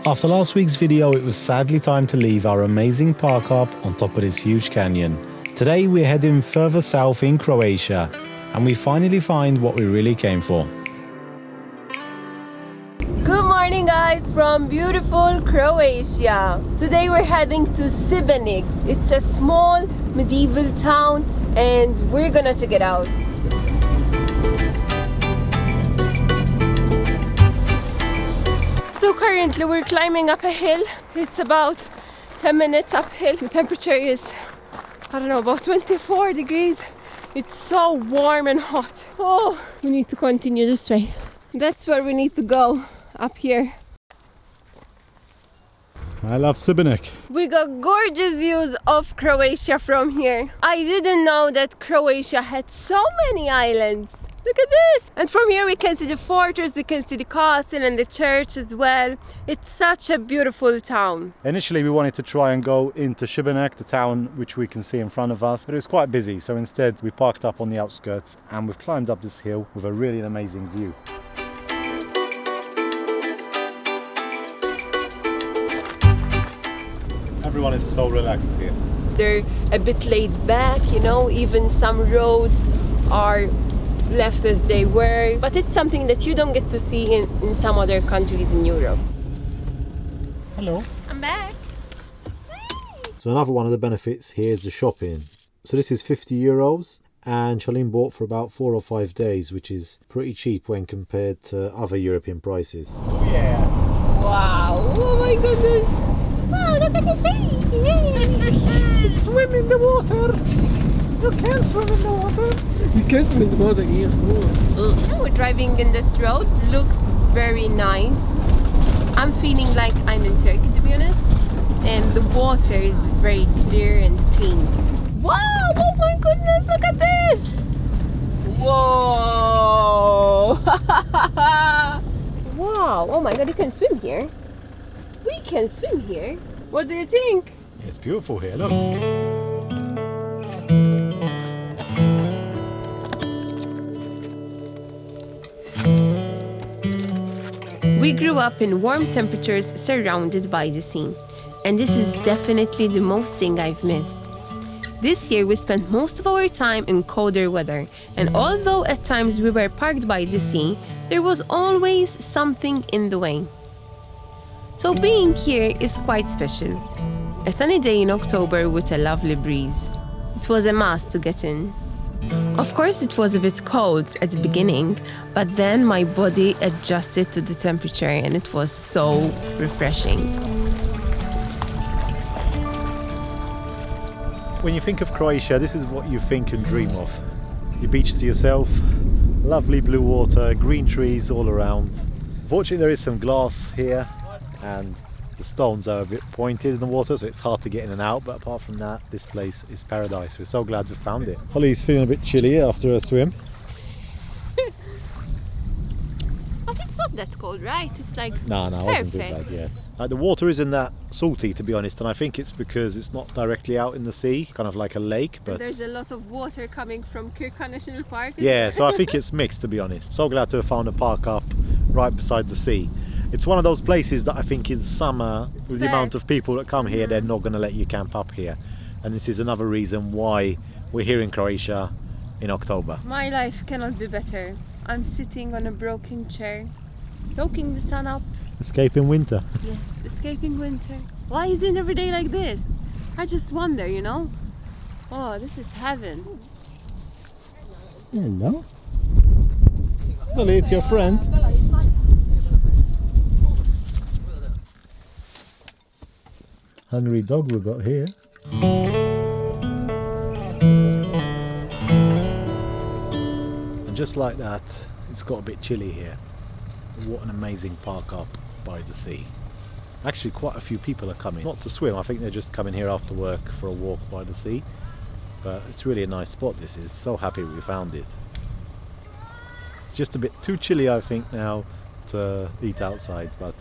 After last week's video, it was sadly time to leave our amazing park up on top of this huge canyon. Today we're heading further south in Croatia, and we finally find what we really came for. Good morning guys from beautiful Croatia. Today we're heading to Šibenik. It's a small medieval town and we're gonna check it out. So currently we're climbing up a hill. It's about 10 minutes uphill. The temperature is, I don't know, about 24 degrees. It's so warm and hot. Oh, we need to continue this way. That's where we need to go, up here. I love Šibenik. We got gorgeous views of Croatia from here. I didn't know that Croatia had so many islands. Look at this! And from here we can see the fortress, we can see the castle and the church as well. It's such a beautiful town. Initially we wanted to try and go into Šibenik, the town which we can see in front of us, but it was quite busy, so instead we parked up on the outskirts and we've climbed up this hill with a really amazing view. Everyone is so relaxed here. They're a bit laid back, you know, even some roads are left as they were, but it's something that you don't get to see in some other countries in Europe. Hello. I'm back. So another one of the benefits here is the shopping. So this is €50 and Charlene bought for about 4 or 5 days, which is pretty cheap when compared to other European prices. Oh yeah! Wow! Oh my goodness! Wow, look at the sea! Swim in the water! You can't swim in the water! You can't swim in the water, yes. Now we're driving in this road. Looks very nice. I'm feeling like I'm in Turkey, to be honest. And the water is very clear and clean. Wow! Oh my goodness, look at this! Whoa! Wow! Oh my god, you can swim here. We can swim here. What do you think? It's beautiful here, look. We grew up in warm temperatures surrounded by the sea, and this is definitely the most thing I've missed. This year we spent most of our time in colder weather, and although at times we were parked by the sea, there was always something in the way. So being here is quite special. A sunny day in October with a lovely breeze. It was a must to get in. Of course it was a bit cold at the beginning, but then my body adjusted to the temperature and it was so refreshing. When you think of Croatia, this is what you think and dream of. Your beach to yourself, lovely blue water, green trees all around. Fortunately there is some glass here and the stones are a bit pointed in the water, so it's hard to get in and out, but apart from that, this place is paradise. We're so glad we found it. Holly's feeling a bit chilly after a swim. But it's not that cold, right? It's like No, it wasn't too bad, yeah. The water isn't that salty, to be honest, and I think it's because it's not directly out in the sea, kind of like a lake. But there's a lot of water coming from Krka National Park. Yeah, so I think it's mixed, to be honest. So glad to have found a park up right beside the sea. It's one of those places that I think in summer, with the amount of people that come here, they're not going to let you camp up here. And this is another reason why we're here in Croatia in October. My life cannot be better. I'm sitting on a broken chair, soaking the sun up. Escaping winter. Yes, escaping winter. Why is it every day like this? I just wonder, you know? Oh, this is heaven. Hello. Holly, it's your friend. Hungry dog we've got here. And just like that, it's got a bit chilly here. What an amazing park up by the sea. Actually quite a few people are coming, not to swim, I think they're just coming here after work for a walk by the sea. But it's really a nice spot, this is. So happy we found it. It's just a bit too chilly, I think, now to eat outside, but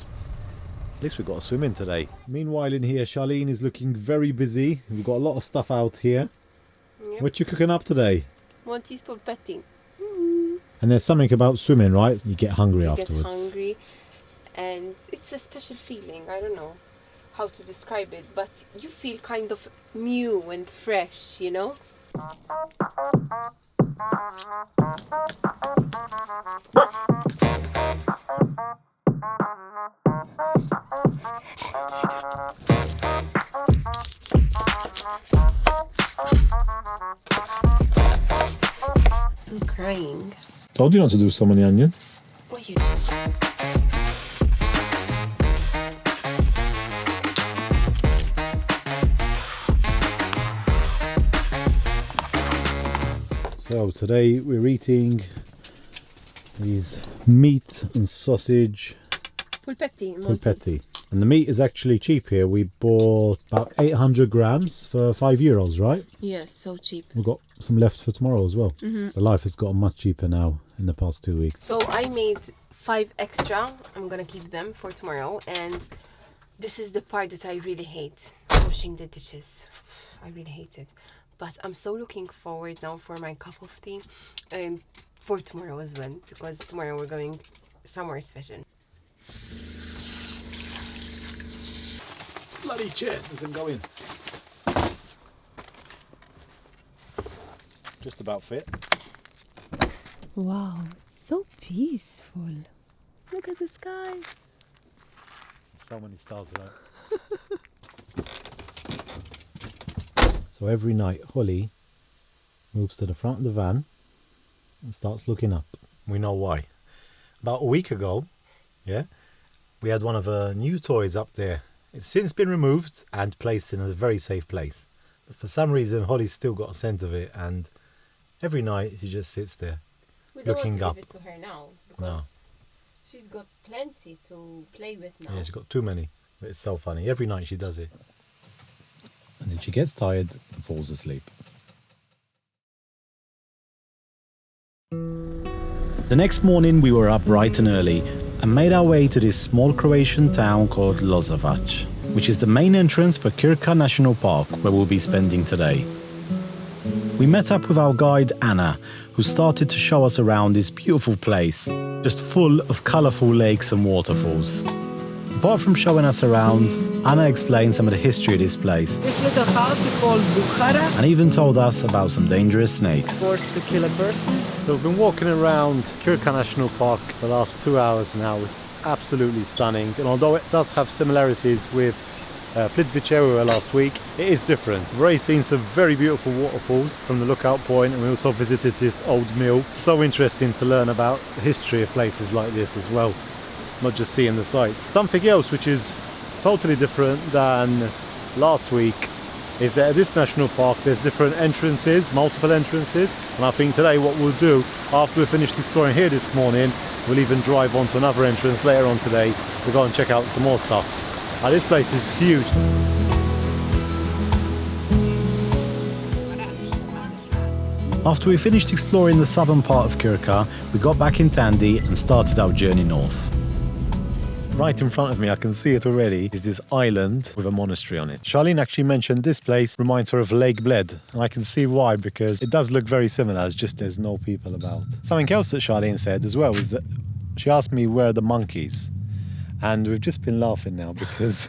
at least we've got a swim in today. Meanwhile in here, Charlene is looking very busy. We've got a lot of stuff out here. Yep. What you cooking up today? Monty's spaghetti. And there's something about swimming, right? You get hungry afterwards. Get hungry. and it's a special feeling. I don't know how to describe it, but you feel kind of new and fresh, you know? I'm crying. Told you not to do so many onions. What you So today we're eating these meat and sausage polpetti. And the meat is actually cheap here. We bought about 800 grams for €5, right? Yes, so cheap. We've got some left for tomorrow as well. The life has gotten much cheaper now in the past 2 weeks. So I made 5 extra. I'm gonna keep them for tomorrow. And this is the part that I really hate, washing the dishes. I really hate it. But I'm so looking forward now for my cup of tea and for tomorrow as well, because tomorrow we're going somewhere special. This bloody chair doesn't go in. Just about fit. Wow, so peaceful. Look at the sky. So many stars around. So every night Holly moves to the front of the van and starts looking up. We know why. About a week ago, we had one of her new toys up there. It's since been removed and placed in a very safe place. But for some reason Holly's still got a scent of it, and every night she just sits there looking up. We don't want to give it to her now because she's got plenty to play with now. Yeah, she's got too many. But it's so funny. Every night she does it. And then she gets tired and falls asleep. The next morning we were up bright and early and made our way to this small Croatian town called Lozovac, which is the main entrance for Krka National Park, where we'll be spending today. We met up with our guide Anna, who started to show us around this beautiful place, just full of colourful lakes and waterfalls. Apart from showing us around, Anna explained some of the history of this place. This little house we call Bukhara. And even told us about some dangerous snakes. Forced to kill a person. So we've been walking around Krka National Park for the last 2 hours now. It's absolutely stunning. And although it does have similarities with Plitvice, where we were last week, it is different. We've already seen some very beautiful waterfalls from the lookout point, and we also visited this old mill. It's so interesting to learn about the history of places like this as well, not just seeing the sights. Something else which is totally different than last week is that at this national park there's different entrances, multiple entrances, and I think today what we'll do, after we've finished exploring here this morning, we'll even drive on to another entrance later on today. We'll go and check out some more stuff. This place is huge. After we finished exploring the southern part of Krka, we got back in Tandy and started our journey north. Right in front of me, I can see it already, is this island with a monastery on it. Charlene actually mentioned this place reminds her of Lake Bled, and I can see why, because it does look very similar, it's just there's no people about. Something else that Charlene said as well is that she asked me where are the monkeys, and we've just been laughing now because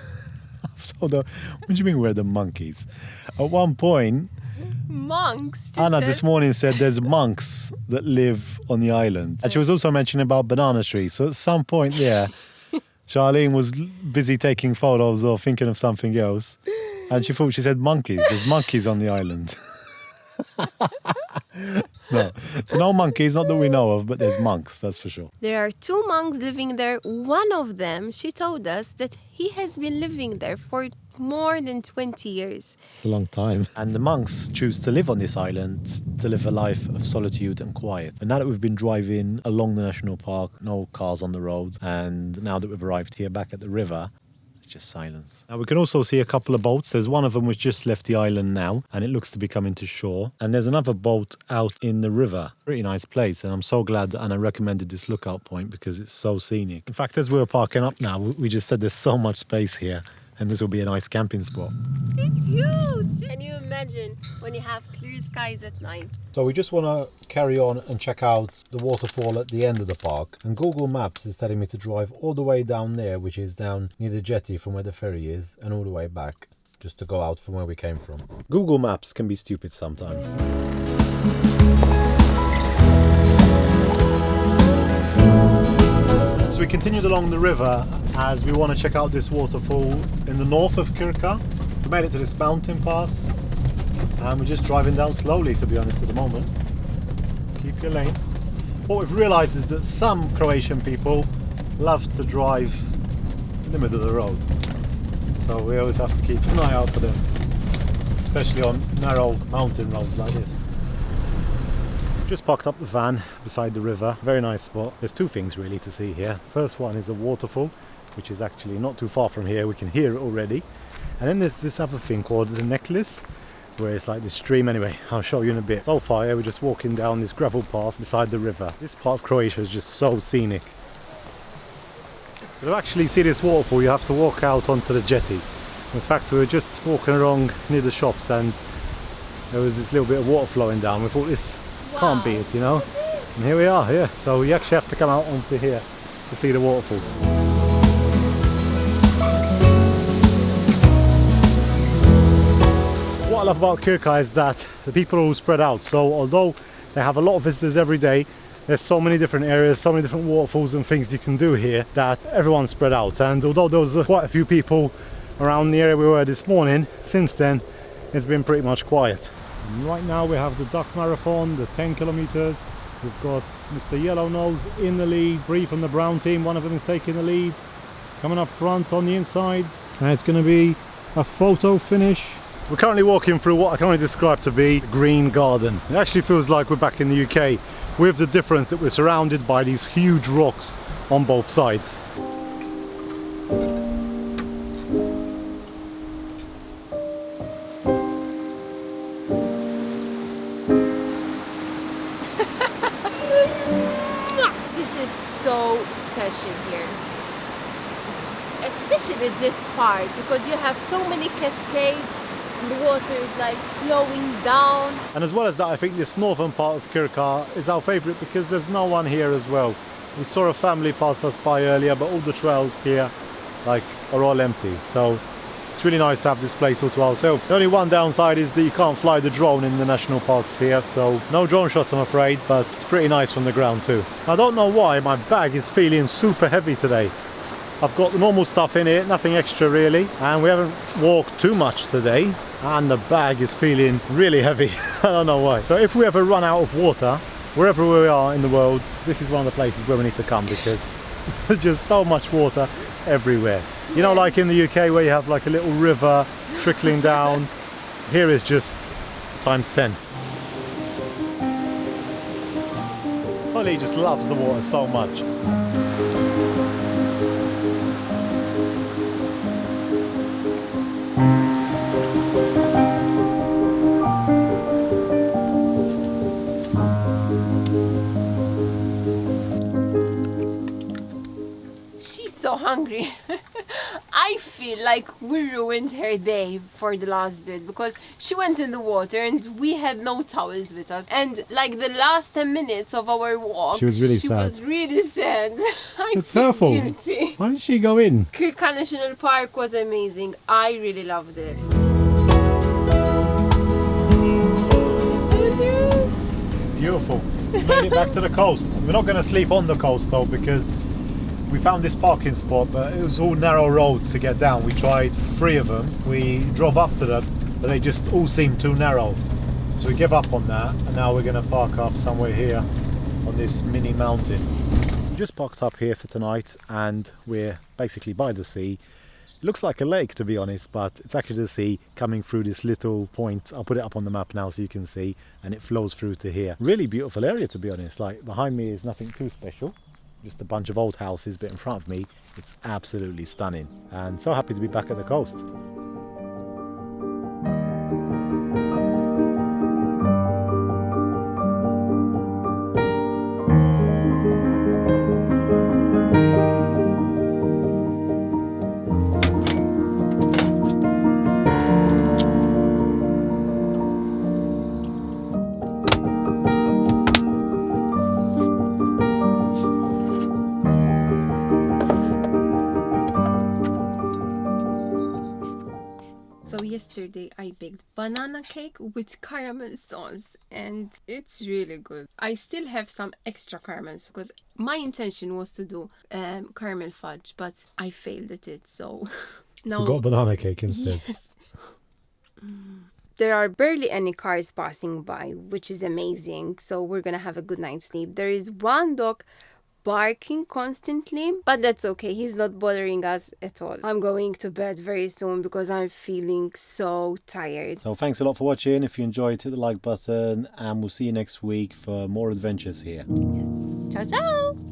what do you mean where are the monkeys? At one point, Monks. Anna this morning said there's monks that live on the island, and she was also mentioning about banana trees. So at some point there, Charlene was busy taking photos or thinking of something else, and she thought she said monkeys. There's monkeys on the island. No, so no monkeys, not that we know of, but there's monks, that's for sure. There are 2 monks living there. One of them, she told us that he has been living there for more than 20 years. It's a long time. And the monks choose to live on this island to live a life of solitude and quiet. And now that we've been driving along the national park, no cars on the road, and now that we've arrived here back at the river, it's just silence. Now we can also see a couple of boats. There's one of them which just left the island now, and it looks to be coming to shore. And there's another boat out in the river. Pretty nice place, and I'm so glad that Anna recommended this lookout point because it's so scenic. In fact, as we were parking up now, we just said there's so much space here, and this will be a nice camping spot. It's huge! Can you imagine when you have clear skies at night? So we just want to carry on and check out the waterfall at the end of the park, and Google Maps is telling me to drive all the way down there, which is down near the jetty from where the ferry is, and all the way back just to go out from where we came from. Google Maps can be stupid sometimes. So we continued along the river as we want to check out this waterfall in the north of Krka. We made it to this mountain pass and we're just driving down slowly, to be honest, at the moment. Keep your lane. What we've realised is that some Croatian people love to drive in the middle of the road, so we always have to keep an eye out for them, especially on narrow mountain roads like this. Just parked up the van beside the river. Very nice spot. There's two things really to see here. First one is a waterfall, which is actually not too far from here. We can hear it already. And then there's this other thing called the necklace, where it's like this stream. Anyway, I'll show you in a bit. So far, we're just walking down this gravel path beside the river. This part of Croatia is just so scenic. So to actually see this waterfall, you have to walk out onto the jetty. In fact, we were just walking along near the shops and there was this little bit of water flowing down. We thought this can't be it, you know. And here we are, yeah. So you actually have to come out onto here to see the waterfall. What I love about Krka is that the people are all spread out. So although they have a lot of visitors every day, there's so many different areas, so many different waterfalls and things you can do here that everyone's spread out. And although there was quite a few people around the area we were this morning, since then it's been pretty much quiet. And right now we have the duck marathon, the 10 kilometers. We've got Mr. Yellownose in the lead, 3 from the brown team, one of them is taking the lead, coming up front on the inside, and it's going to be a photo finish. We're currently walking through what I can only describe to be a green garden. It actually feels like we're back in the UK, with the difference that we're surrounded by these huge rocks on both sides. So special here, especially this part, because you have so many cascades and the water is like flowing down. And as well as that, I think this northern part of Krka is our favourite because there's no one here as well. We saw a family pass us by earlier, but all the trails here are all empty, so it's really nice to have this place all to ourselves. The only one downside is that you can't fly the drone in the national parks here, so no drone shots I'm afraid, but it's pretty nice from the ground too. I don't know why my bag is feeling super heavy today. I've got the normal stuff in it, nothing extra really, and we haven't walked too much today, and the bag is feeling really heavy. I don't know why. So if we ever run out of water, wherever we are in the world, this is one of the places where we need to come because there's just so much water everywhere. You know, like in the UK where you have like a little river trickling down, here is just times 10. Holly just loves the water so much. So hungry. I feel like we ruined her day for the last bit because she went in the water and we had no towels with us, and like the last 10 minutes of our walk She was really sad. It's her fault. Guilty. Why did she go in? Krka National Park was amazing. I really loved it. It's beautiful. We made it back to the coast. We're not going to sleep on the coast though because we found this parking spot, but it was all narrow roads to get down. We tried 3 of them. We drove up to them, but they just all seemed too narrow. So we gave up on that, and now we're going to park up somewhere here on this mini mountain. We just parked up here for tonight, and we're basically by the sea. It looks like a lake to be honest, but it's actually the sea coming through this little point. I'll put it up on the map now so you can see, and it flows through to here. Really beautiful area to be honest. Like behind me is nothing too special. Just a bunch of old houses, but in front of me it's absolutely stunning, and so happy to be back at the coast. So yesterday I baked banana cake with caramel sauce and it's really good. I still have some extra caramels because my intention was to do caramel fudge, but I failed at it, so now So got banana cake instead. yes. There are barely any cars passing by, which is amazing. So we're gonna have a good night's sleep. There is one dog barking constantly, but that's okay. He's not bothering us at all. I'm going to bed very soon because I'm feeling so tired. So thanks a lot for watching. If you enjoyed, hit the like button, and we'll see you next week for more adventures here. Yes. Ciao, ciao!